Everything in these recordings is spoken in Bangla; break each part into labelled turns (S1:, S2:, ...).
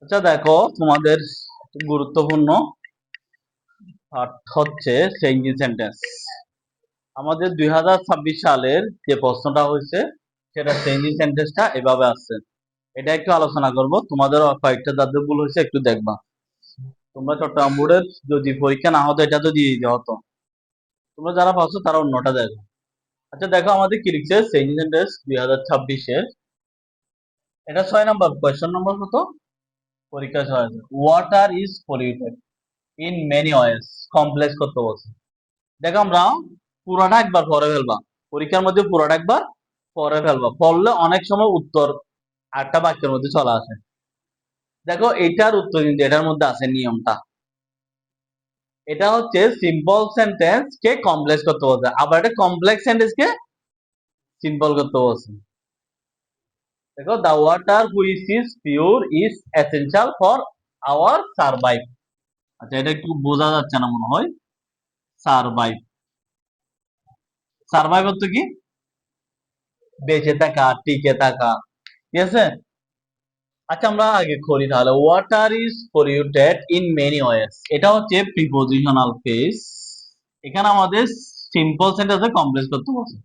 S1: আচ্ছা দেখো, তোমাদের গুরুত্বপূর্ণ পাঠ হচ্ছে চেঞ্জিং সেন্টেন্স। আমাদের 2026 সালের যে প্রশ্নটা হয়েছে সেটা চেঞ্জিং সেন্টেন্সটা এভাবে আসছে। এটা একটু আলোচনা করব, তোমাদের কয়েকটা যাদের ভুল হয়েছে একটু দেখবা। তোমরা চট্টগ্রাম বোর্ডের যদি পরীক্ষা না হতো এটা তো দিয়ে দিতে হতো। তোমরা যারা পাচ্ছ তারা অন্যটা দেখো। আচ্ছা দেখো আমাদের কি লিখছে চেঞ্জিং সেন্টেন্স 2026-এর। এটা 6 নম্বর কোয়েশ্চন নম্বর কত পরীক্ষা 6 আছে। Water is polluted in many ways, complex করতে বলছে। দেখো আমরা পুরাটা একবার পড়ে ফেলবা, পরীক্ষার মধ্যে পুরাটা একবার পড়ে ফেলবা, পড়লে অনেক সময় উত্তর একটা বাক্যের মধ্যে চলে আসে। দেখো এটার উত্তর কিন্তু এটার মধ্যে আছে নিয়মটা। এটা হচ্ছে সিম্পল সেন্টেন্স কে কমপ্লেক্স করতে বলছে, আবার এটা কমপ্লেক্স সেন্টেন্স কে সিম্পল করতে বলছে। দেখো the water which is pure is essential for our survive. আচ্ছা এটা একটু বোঝা যাচ্ছে না মনে হয়। সারভাইভ, সারভাইভ অর্থ কি? বেঁচে থাকা, টিকে থাকা, ঠিক আছে। আচ্ছা আমরা আগে করি তাহলে। Water is polluted in many ways, এটা হচ্ছে প্রিপোজিশনাল ফ্রেজ। এখানে আমাদের সিম্পল সেন্টেন্সে কমপ্লেক্স করতে বলছে।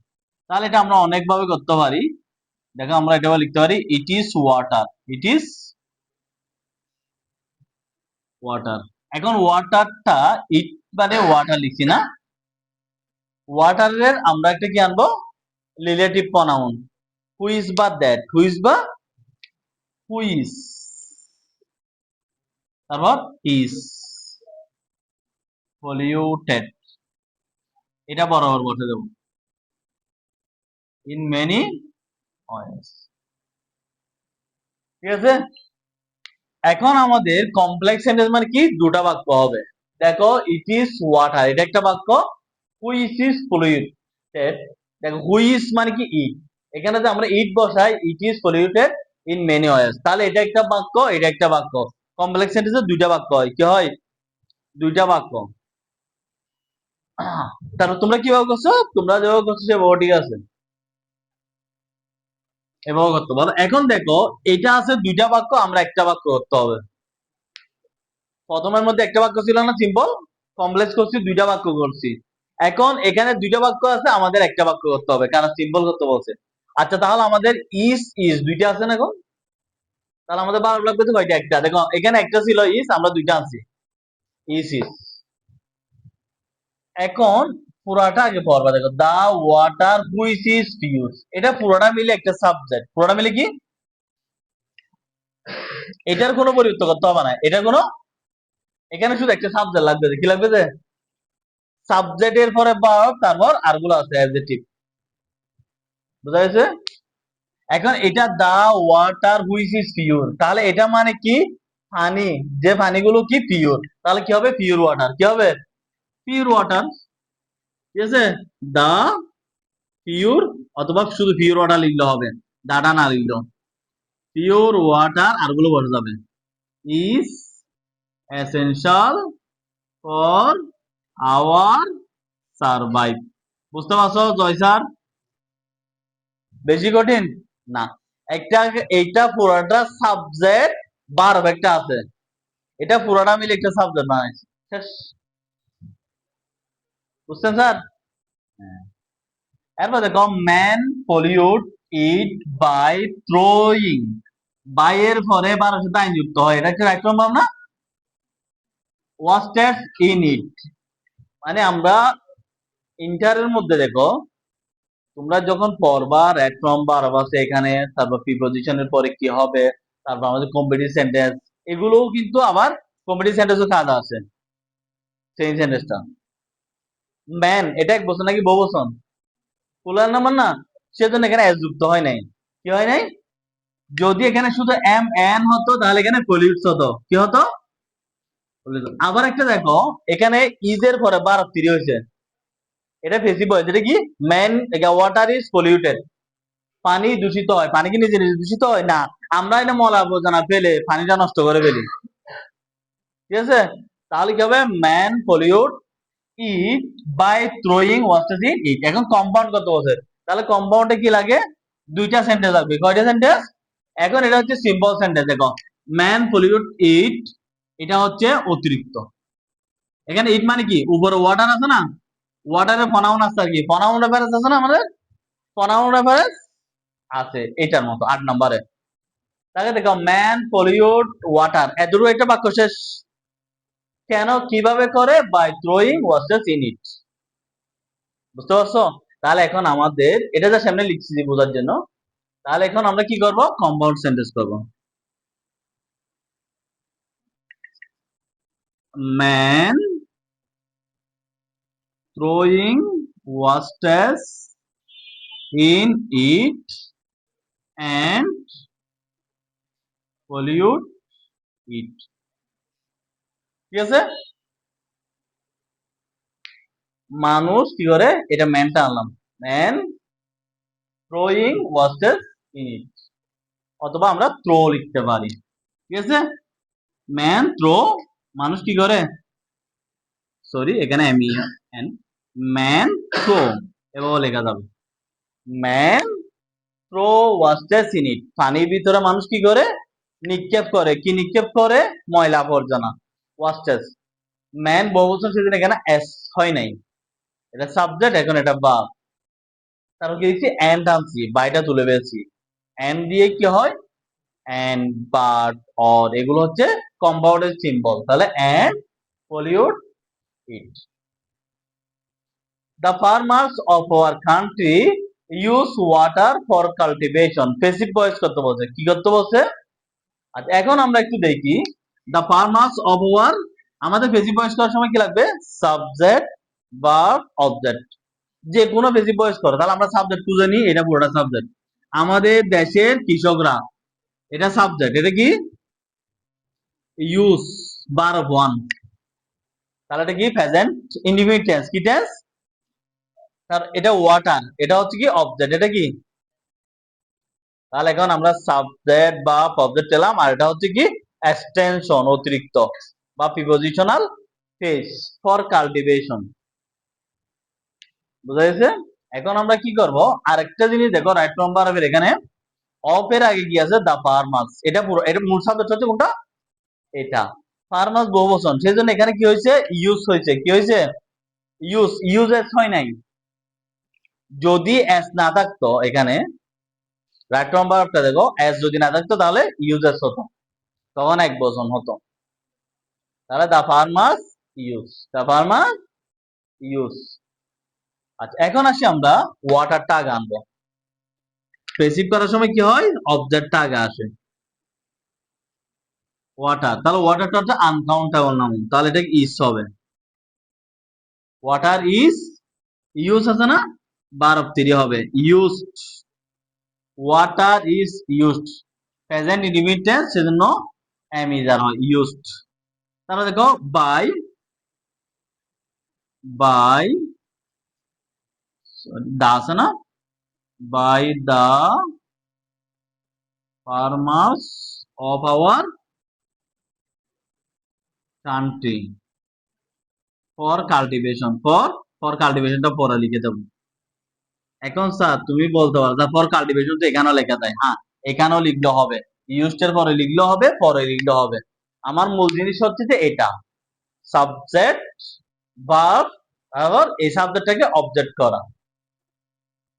S1: তাহলে এটা আমরা অনেক ভাবে করতে পারি। দেখো আমরা এটা লিখতে পারি it is water, it is water. এখন ওয়াটারটা ইট মানে ওয়াটার লিখছি না, ওয়াটারের আমরা একটা কি আনবো রিলেটিভ প্রনাউন, হুইজ বা দ্যাট, হুইজ বা হুইজ, তারপর ইজ পলিউটেড, এটা বরাবর বসে দেবো ইন মেনি ওয়েজ, ঠিক আছে। এখন আমাদের কমপ্লেক্স সেন্টেন্স মানে কি, দুটা বাক্য হবে। দেখো ইট ইজ ওয়াটার, এটা একটা বাক্য। হুইচ ইজ পলিউটেড, দেখো হুইচ মানে কি ইট, এখানে যে আমরা ইট বসাই it is polluted in many ways, তাহলে এটা একটা বাক্য, এটা একটা বাক্য। কমপ্লেক্স সেন্টেন্সে দুইটা বাক্য হয়, কি হয় দুইটা বাক্য। তারপর তোমরা কিভাবে করছো, তোমরা যেভাবে করছো সেভাবে ঠিক আছে, এভাবে করতে পারো। এখন দেখো এটা আছে দুইটা বাক্য, আমরা একটা বাক্য করতে হবে। প্রথমের মধ্যে একটা বাক্য ছিল না সিম্পল, কমপ্লেক্স করছি দুইটা বাক্য করছি। এখন এখানে দুইটা বাক্য আছে, আমাদের একটা বাক্য করতে হবে কারণ সিম্পল করতে বলছে। আচ্ছা তাহলে আমাদের ইস ইস দুইটা আছে না এখন, তাহলে আমাদের ভালো লাগবে তো কয়টা, একটা। দেখো এখানে একটা ছিল ইস, আমরা দুইটা আনছি ইস ইস। এখন পুরাটা আগে পড়বা। দেখো the water which is pure, এটা পুরোটা মিলে একটা সাবজেক্ট, পুরোটা মিলে কি, এটার কোনো পরিবর্তন করতে হবে না, এটা কোনো, এখানে শুধু একটা সাবজেক্ট লাগবে, কি লাগবে যে সাবজেক্টের পরে ভার্ব, তারপর আরগুলো আছে অ্যাডজেক্টিভ, বুঝা গেছে। এখন এটা the water which is pure, তাহলে এটা মানে কি পানি, যে পানিগুলো কি পিওর, তাহলে কি হবে পিওর ওয়াটার, কি হবে পিওর ওয়াটার, ঠিক আছে। দা পিওর, অথবা শুধু পিওর ওয়াটার লিখলে হবে, দাটা না লিখলেও পিওর ওয়াটার আরগুলো বসে যাবে, is essential for our survive. বুঝতে পারছো জয় স্যার? বেশি কঠিন না। একটা এইটা পুরাটা সাবজেক্ট ভার্ব একটা আছে, এটা পুরাটা মিলে একটা সাবজেক্ট বানাইছে, শেষ। বুঝছেন স্যার? হ্যাঁ। এরপর দেখো man pollute it by throwing, by এর পরে বারের সাথে আইন যুক্ত হয়, এটা কি রাইট সম্ভব না, ওয়াস্টেড ইন ইট। মানে আমরা ইন্টারের মধ্যে দেখো, তোমরা যখন পড়বা রেড ফ্রম ভার্ব আছে এখানে, তারপর প্রিপজিশনের পরে কি হবে, তারপর আমাদের কম্পিটিভ সেন্টেন্স, এগুলোও কিন্তু আবার কম্পিটিভ সেন্টেন্সও কাজ আছে। চেঞ্জ সেন্টেন্সটা ম্যান এটা এক বছর নাকি বহু বছর প্লুরাল নাম্বার না, সেজন্য এখানে এস যুক্ত হয় নাই, কি হয় নাই। যদি এখানে শুধু এম এন হতো তাহলে এখানে পলিউটস হতো, কি হতো pollutes। আবার একটা দেখো এখানে ইজের পরে ভার্ব 3 হয়েছে, এটা পেসিভ হয়, যেটা কি ম্যান ওয়াটার ইজ পলিউটেড, পানি দূষিত হয়, পানি কি নিজে নিজে দূষিত হয় না, আমরা এটা ময়লা আবর্জনা ফেলে পানিটা নষ্ট করে ফেলি, ঠিক আছে। তাহলে কি হবে man pollute it by throwing wastage in it. এখন কম্পাউন্ড কত বছর, তাহলে কম্পাউন্ডে কি লাগে দুইটা সেন্টেন্স লাগবে, কয়টা সেন্টেন্স। এখন এটা হচ্ছে সিম্পল সেন্টেন্স। দেখো ম্যান পলিউট ইট, এটা হচ্ছে অতিরিক্ত। এখানে ইট মানে কি, উপরে ওয়াটার আছে না, ওয়াটারে ফনাউন আছে আর কি, ফনাউন রেফারেন্স আছে না আমাদের, ফনাউন রেফারেন্স আছে এটার মতো 8 নম্বরে। তাকে দেখো ম্যান পলিউট ওয়াটার, এতটুকু একটা বাক্য শেষ। কেন, কিভাবে করে, by throwing water in it. বুঝতে পারছো? তাহলে এখন আমাদের এটা যা সামনে লিখছি বোঝার জন্য, তাহলে এখন আমরা কি করব, কম্পাউন্ড সেন্টেন্স করব। Man throwing water in it and pollute it। ঠিক আছে, মানুষ কি করে, এটা ম্যানটা আনলাম, man throwing water in it, অথবা আমরা থ্রো লিখতে পারি। ঠিক আছে, ম্যান থ্রো, মানুষ কি করে, সরি এখানে এম এন, ম্যান থ্রো এভাবে লেখা যাবে, ম্যান থ্রো ওয়াস্টেস ইন ইট, পানির ভিতরে মানুষ কি করে, নিক্ষেপ করে, কি নিক্ষেপ করে, ময়লা আবর্জনা, ওয়াস্টেস। ম্যান বহুবচন সেদিন এখানে এস হয় নাই, এটা সাবজেক্ট, এখন এটা ভার্ব। তারপর কি দিচ্ছি, এন্ড আনছি, বাইটা তুলে পেয়েছি, এন্ড দিয়ে কি হয়, এন্ড, বাট, অর, এগুলো হচ্ছে কম্পাউন্ডের সিম্বল। তাহলে and pollute it. The farmers of our country use water for cultivation। Passive voice করতে বলছে, কি করতে বলছে। আচ্ছা এখন আমরা একটু দেখি, the farmers of our, আমাদের প্যাসিভ ভয়েস করার সময় কি লাগবে, সাবজেক্ট ভার্ব অবজেক্ট, যে কোনো প্যাসিভ ভয়েস করো, তাহলে আমরা সাবজেক্ট খুঁজে নিই, এটা পুরোটা সাবজেক্ট। আমাদের দেশের কৃষকরা, এটা সাবজেক্ট, এটা কি, ইউজ ভার্ব ওয়ান, তাহলে এটা কি, প্রেজেন্ট ইনডিফিনিট টেন্স, কি টেন্স, তার এটা ওয়াটার, এটা হচ্ছে কি অবজেক্ট, এটা কি, তাহলে এখন আমরা সাবজেক্ট বা অবজেক্ট পেলাম, আর এটা হচ্ছে কি এক্সটেনশন, অতিরিক্ত বা প্রিপজিশনাল ফ্রেজ ফর কাল্টিভেশন। বুঝা গেছে? এখন আমরা কি করব, আরেকটা জিনিস দেখো, রাইট ফ্রম ভার্বের এখানে অফ এর আগে কি আছে, দা ফার্মার্স, এটা পুরো, এটা মূল সাবজেক্ট হচ্ছে কোনটা, এটা ফার্মার্স বহুবচন, সেজন্য এখানে কি হয়েছে, ইউজ হয়েছে, কি হয়েছে, ইউজ এস হয় নাই। যদি এস না থাকতো এখানে, রাইট ফ্রম ভার্বটা দেখো, এস যদি না থাকতো তাহলে ইউজ এস হতো, তখন এক বচন হতো। তাহলে দা ফার্মার্স ইউজ, দা ফার্মার ইউজ। আচ্ছা এখন আসি আমরা ওয়াটারটা আগে আনবো, প্যাসিভ করার সময় কি হয়, অবজেক্টটা আগে আসে, ওয়াটার, তাহলে ওয়াটারটা হচ্ছে আনকাউন্টেবল নাউন, তাহলে এটা ইজ হবে, ওয়াটার ইজ ইউজ আছে না, ভার্ব 3 হবে, used, water is used, present indefinite tense, সেজন্য এম ইজ আর হয়, ইউজড। তাহলে দেখো বাই, বাই দা আছে না, by the farmers of our country for cultivation, for কাল্টিভেশনটা পরে লিখে দেবো। এখন স্যার তুমি বলতে পারো ফর কাল্টিভেশন তো এখানেও লেখা যায়, হ্যাঁ এখানেও লিখলে হবে, ইউজড এর পরে লিখলে হবে, পরে লিখলে হবে। আমার মূল জিনিস হচ্ছে যে এটা সাবজেক্ট ভার্ব, আবার এই সাবজেক্টটাকে অবজেক্ট করা।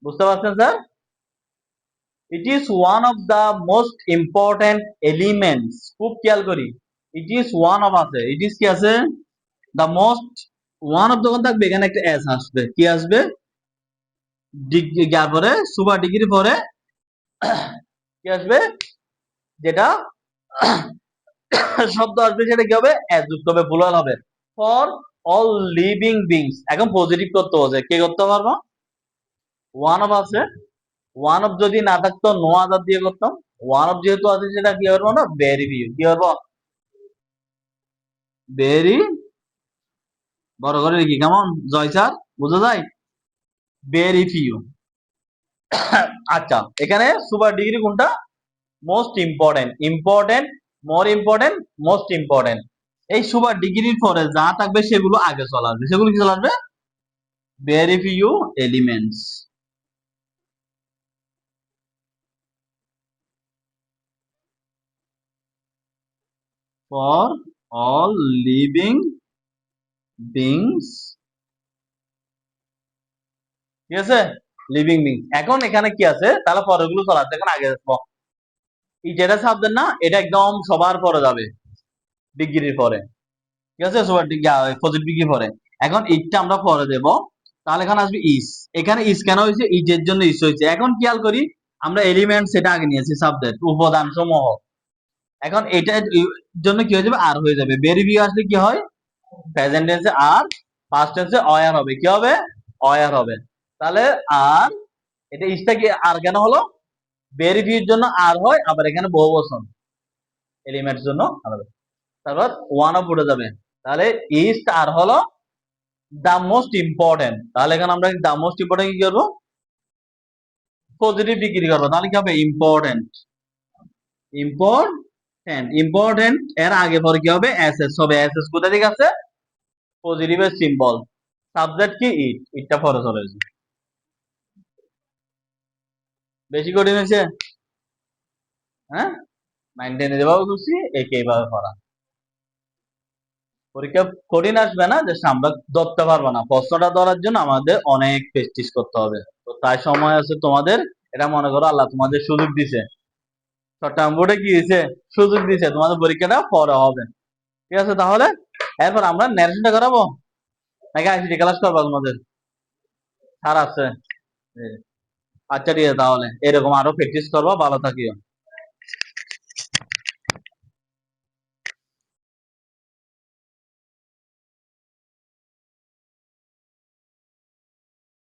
S1: বুঝতে পারছেন sir? It is one of the most important elements, খুব খেয়াল করি, ইট ইজ ওয়ান অফ আছে, ইট ইজ কি আছে, দ্য মোস্ট, ওয়ান অফ যখন থাকবে এখানে একটা এস আসবে, কি আসবে, ডিগ্রি পরে সুপার ডিগ্রি পরে কি আসবে, যেটা শব্দ আসবে সেটা কি হবে, এস যুক্ত হবে, প্লুরাল হবে, ফর অল লিভিং বিংস। এখন পজিটিভ করতে হবে, কে করতে পারবো, ওয়ান অফ আছে, ওয়ান অফ যদি না থাকতো নো আদার দিয়ে করতাম, ওয়ান অফ যেহেতু আছে সেটা কি করবো না, ভেরি ফিউ, কি করবো, ভেরি, বড় করে লিখি কেমন, জয় স্যার, বোঝা যায়, ভেরি ফিউ। আচ্ছা এখানে সুপার ডিগ্রি কোনটা, most important, important, more important, most important, এই সুপার ডিগ্রির পরে যা থাকবে সেগুলো আগে চলে আসবে, সেগুলো কি চলে আসবে, very few elements. For all living beings, ঠিক আছে, লিভিং বিংস। এখন এখানে কি আছে, তাহলে পরেরগুলো চলা আছে, এখন আগে আসবো। এই যেটা সাবজেক্ট না, এটা একদম সবার পরে যাবে, ডিগ্রির পরে, ঠিক আছে, সবার পজিটিভ ডিগ্রি পরে। এখন এইটা আমরা পরে দেব, তাহলে এখানে আসবে ইস। এখানে ইস কেন হয়েছে, ইজের জন্য ইস হয়েছে। এখন খেয়াল করি, আমরা এলিমেন্ট সেটা আগে নিয়েছি, সাবজেক্ট উপাদান সমূহ। এখন এটার জন্য কি হয়ে যাবে, আর হয়ে যাবে। ভেরি ফিউ আসলে কি হয়, প্রেজেন্ট টেন্সে আর, পাস্ট টেন্সে অয়ার হবে, কি হবে, অয়ার হবে। তাহলে আর, এটা ইসটা কি আর কেন হলো, ভেরি ফিউর জন্য আর হয়, আবার এখানে বহুবচন, এলিমেন্টের জন্য আলাদা। তারপর ওয়ান অফ উঠে যাবে, তাহলে ইস আর হলো দা মোস্ট ইম্পর্টেন্ট। তাহলে এখানে আমরা দা মোস্ট ইম্পর্টেন্ট কি করবো, পজিটিভ ডিগ্রি করবো, তাহলে কি হবে, ইম্পর্টেন্ট। ইম্পর্টেন্ট, ইম্পর্টেন্ট এর আগে পরে কি হবে, এস এস হবে। এস এস কোথা থেকে আছে, পজিটিভের সিম্বল। সাবজেক্ট কি, ইট, ইটটা পরে চলে আসবে। বেশি কঠিন হয়েছে, হ্যাঁ, 9-10 যেভাবে করছি একে এইভাবে পড়া। পরীক্ষা কঠিন আসবে না, যে আমরা ধরতে পারবো না, প্রশ্নটা ধরার জন্য আমাদের অনেক প্র্যাকটিস করতে হবে। তো তাই সময় আছে তোমাদের, এটা মনে করো আল্লাহ তোমাদের সুযোগ দিছে, চট্টগ্রাম বোর্ডে কি দিছে, সুযোগ দিছে, তোমাদের পরীক্ষাটা পরে হবে, ঠিক আছে। তাহলে এরপর আমরা ন্যারেশনটা করাবো নাকি আইসিটি ক্লাস করবো তোমাদের, ছাড় আছে? আচ্ছা ঠিক আছে, তাহলে এরকম আরো প্র্যাকটিস করবো, ভালো থাকিও।